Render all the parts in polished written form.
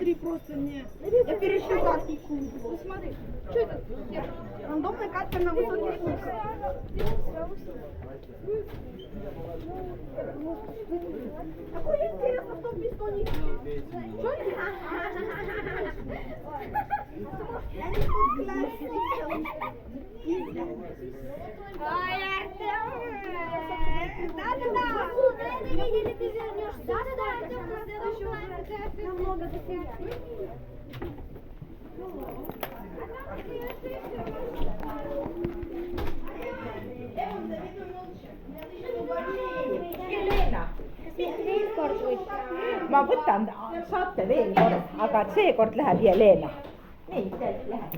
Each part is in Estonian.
смотри, просто не... Я пересчитал. Посмотри. Что это? Рандомный катер на высокий флукс. Какой интересно в том пистоне? Что это? Я не тут Ой, Артем! Да-да-да! Или ты вернешься? Да-да-да, Артем, на следующем намного дофига. Helena, ma võtan, saate veel kord, aga seekord läheb Helena. Nii, läheb.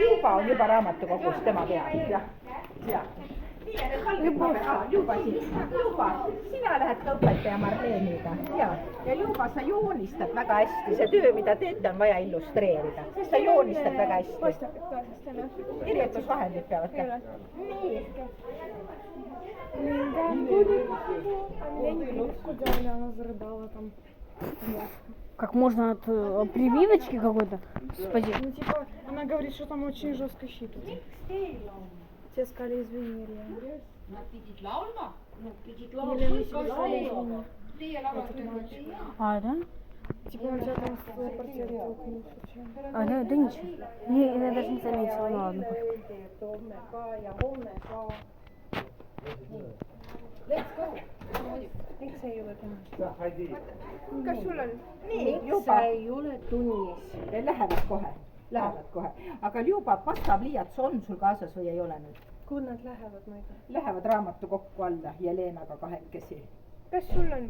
Juba on juba raamatukogus tema teab. Juba, sina lähed ka õpetaja Marleeniga ja juba sa joonistad väga hästi. See töö, mida teete, on vaja illustreerida. Sest sa joonistad väga hästi. Kirjutusvahendid peavad ka. Куда она зарыдала там? Как можно от прививочки какой-то? Господи. Ну типа, она говорит, что там очень жестко щит. Тебе сказали извини, Риан. А, да? Типа он тебя там в твой портрет толкнулся. А, да ничего. Я даже не заметила, ну ладно, Miks ei ole tunnis? Kas sul on? Nii, juba ei ole tunnis. Lähevad kohe. Aga juba pastapliiats on sul kaasas või ei ole nüüd? Kuhu nad lähevad, ma ei tea? Lähevad raamatukokku alla Jelenaga kahekesi. Kas sul on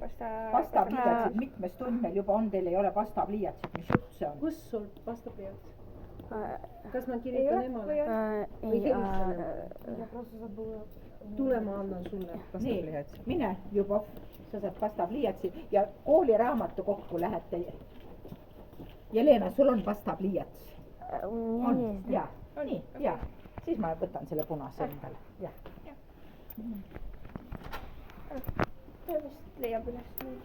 Pastapliiatsid mitmes tund meil juba on, teil ei ole pastapliiatsid, mis jutt see on? Kus sul pastapliiats? Kas ma kirjutan emale? Ei, Ja просто забыла. Tule, ma annan sulle pastapliiatsi. Mine juba, sa saad pastapliiatsi ja kooli raamatukokku lähete. Jelena, sul on pastapliiats? On, ja. Nii, ja. Siis ma võtan selle punase endale. Ja. Ta vist leiab üles nüüd.